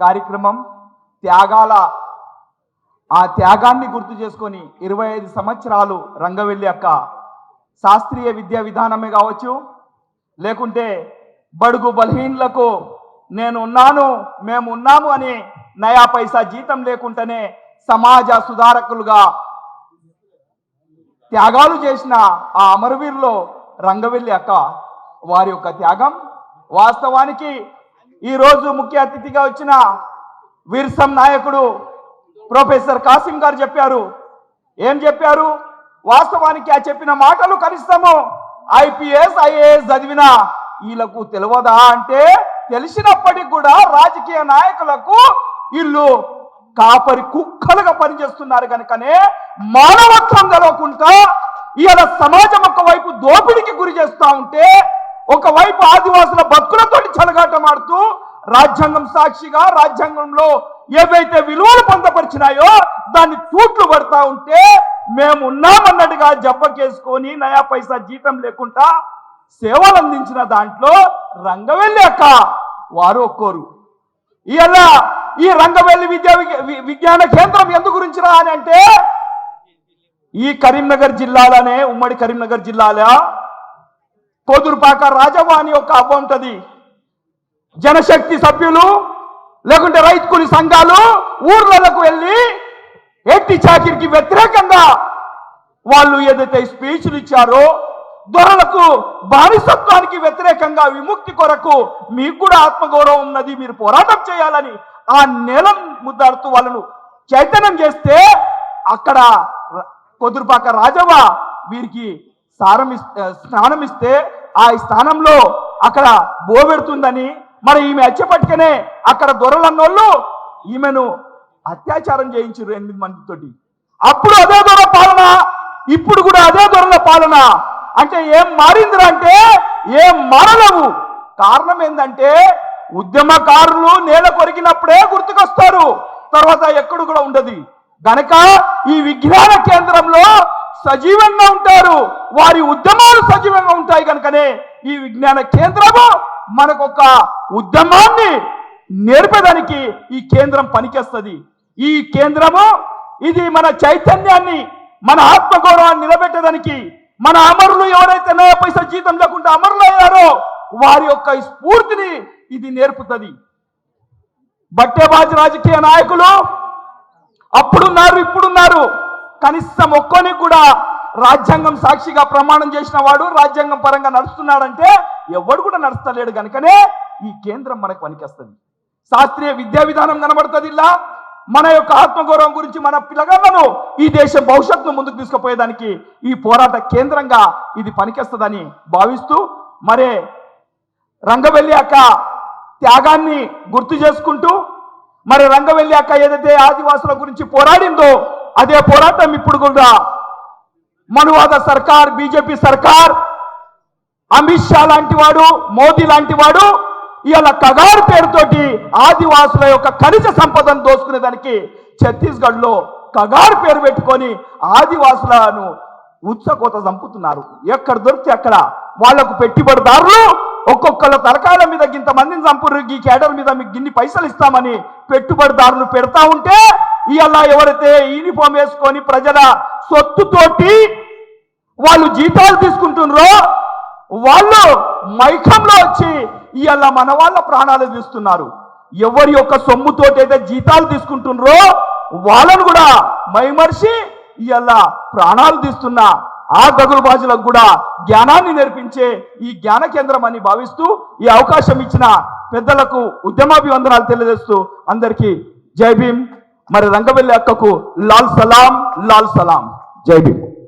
కార్యక్రమం త్యాగాల ఆ త్యాగాన్ని గుర్తు చేసుకొని 25 సంవత్సరాలు రంగవెల్లి అక్క శాస్త్రీయ విద్యా విధానమే కావచ్చు, లేకుంటే బడుగు బలహీనులకు నేను ఉన్నాను మేము ఉన్నాము అని నయా పైసా జీతం లేకుండానే సమాజ సుధారకులుగా త్యాగాలు చేసిన ఆ అమరవీరులో రంగవెల్లి అక్క వారి యొక్క త్యాగం వాస్తవానికి ఈరోజు ముఖ్య అతిథిగా వచ్చిన వీర్సం నాయకుడు ప్రొఫెసర్ కాసిం గారు చెప్పారు. ఏం చెప్పారు? వాస్తవానికి ఆ చెప్పిన మాటలు కనిష్టము ఐపీఎస్ ఐఏఎస్ చదివిన వీళ్ళకు తెలియదా అంటే, తెలిసినప్పటికీ కూడా రాజకీయ నాయకులకు వీళ్ళు కాపరి కుక్కలుగా పనిచేస్తున్నారు కనుకనే మానవత్వం తెలవకుండా ఇవాళ సమాజం ఒకవైపు దోపిడీకి గురి చేస్తూ ఉంటే, ఒకవైపు ఆదివాసుల బతుకులతోటి చెలగాటమాడుతూ రాజ్యాంగం సాక్షిగా రాజ్యాంగంలో ఏవైతే విలువలు పొందపరిచినాయో దాన్ని తూట్లు పడతా ఉంటే, మేము ఉన్నామన్నట్టుగా జబ్బకేసుకొని నయా పైసా జీతం లేకుండా సేవలు అందించిన దాంట్లో రంగవెల్లి అక్క వారు ఒక్కోరు. ఇలా ఈ రంగవెల్లి విజ్ఞాన కేంద్రం ఎందు గురించి రా అని అంటే, ఈ కరీంనగర్ జిల్లాలోనే ఉమ్మడి కరీంనగర్ జిల్లాలో కోదురుపాక రాజవ్వ అని ఒక అవ్వ ఉంటుంది. జనశక్తి సభ్యులు లేకుంటే రైతు కూలి సంఘాలు ఊర్లకు వెళ్ళి ఎట్టి చాకిరికి వ్యతిరేకంగా వాళ్ళు ఏదైతే స్పీచ్లు ఇచ్చారో, దొరలకు బానిసత్వానికి వ్యతిరేకంగా విముక్తి కొరకు మీకు కూడా ఆత్మగౌరవం ఉన్నది, మీరు పోరాటం చేయాలని ఆ నేల ముద్దాడుతూ వాళ్ళను చైతన్యం చేస్తే, అక్కడ కొదురుపాక రాజవ్వ వీరికి స్నానం ఇస్తే ఆ స్థానంలో అక్కడ బోబెడుతుందని, మరి ఈమె అచ్చేపట్టుకనే అక్కడ దొరలన్నోళ్ళు ఈమెను అత్యాచారం చేయించారు 8 మందితోటి. అప్పుడు అదే దొర పాలన, ఇప్పుడు కూడా అదే దొరల పాలన. అంటే ఏం మారిందిరా అంటే ఏం మారలేవు. కారణం ఏంటంటే ఉద్యమకారులు నేల కొరికినప్పుడే గుర్తుకొస్తారు, తర్వాత ఎక్కడ కూడా ఉండదు. గనక ఈ విజ్ఞాన కేంద్రంలో సజీవంగా ఉంటారు, వారి ఉద్యమాలు సజీవంగా ఉంటాయి. కనుకనే ఈ విజ్ఞాన కేంద్రము మనకొక ఉద్యమాన్ని నేర్పేదానికి ఈ కేంద్రం పనిచేస్తుంది. ఈ కేంద్రము ఇది మన చైతన్యాన్ని మన ఆత్మగౌరవాన్ని నిలబెట్టడానికి, మన అమరులు ఎవరైతే నయా పైసా జీతం లేకుండా అమరులు అయ్యారో వారి యొక్క స్ఫూర్తిని ఇది నేర్పుతుంది. బట్టేబాజీ రాజకీయ నాయకులు అప్పుడున్నారు ఇప్పుడున్నారు, కనీసం ఒక్కొని కూడా రాజ్యాంగం సాక్షిగా ప్రమాణం చేసిన వాడు రాజ్యాంగం పరంగా నడుస్తున్నాడంటే ఎవడు కూడా నడుస్తలేడు. కనుకనే ఈ కేంద్రం మనకు పనికొస్తుంది. శాస్త్రీయ విద్యా విధానం కనబడుతుంది. ఇలా మన యొక్క ఆత్మగౌరవం గురించి మన పిల్లగాళ్ళను ఈ దేశ భవిష్యత్తును ముందుకు తీసుకుపోయేదానికి ఈ పోరాట కేంద్రంగా ఇది పనికొస్తుందని భావిస్తూ, మరే రంగవెల్లి అక్క త్యాగాన్ని గుర్తు చేసుకుంటూ, మరి రంగవెల్లి అక్క ఏదైతే ఆదివాసుల గురించి పోరాడిందో అదే పోరాటం ఇప్పుడు కూడా మనువాద సర్కార్, బీజేపీ సర్కార్, అమిత్ షా లాంటి వాడు, మోదీ లాంటి వాడు ఇవాళ కగారు పేరుతోటి ఆదివాసుల యొక్క ఖనిజ సంపదను దోసుకునేదానికి ఛత్తీస్గఢ్లో కగారు పేరు పెట్టుకొని ఆదివాసులను ఉచ్చకోత చంపుతున్నారు. ఎక్కడ దొరికితే అక్కడ వాళ్లకు పెట్టుబడిదారులు ఒక్కొక్కళ్ళ తలకాయల మీద ఇంత మందిని చంపురు, ఈ కేడర్ మీద మీకు గిన్ని పైసలు ఇస్తామని పెట్టుబడిదారులు పెడతా ఉంటే, ఇవాళ ఎవరైతే యూనిఫామ్ వేసుకొని ప్రజల సొత్తుతోటి వాళ్ళు జీతాలు తీసుకుంటున్నారో వాళ్ళు మైకంలో వచ్చి ఇవాళ మన వాళ్ళ ప్రాణాలు తీస్తున్నారు. ఎవరి యొక్క సొమ్ముతోటి అయితే జీతాలు తీసుకుంటున్నారో వాళ్ళను కూడా మైమర్చి ఇవాళ ప్రాణాలు తీస్తున్న ఆ దగులుబాజులకు కూడా జ్ఞానాన్ని నేర్పించే ఈ జ్ఞాన కేంద్రం అని భావిస్తూ ఈ అవకాశం ఇచ్చిన పెద్దలకు ఉద్యమాభివందనాలు తెలియజేస్తూ అందరికీ జై భీమ్. మరి రంగవెల్లి అక్కకు లాల్ సలాం, లాల్ సలాం. జై భీమ్.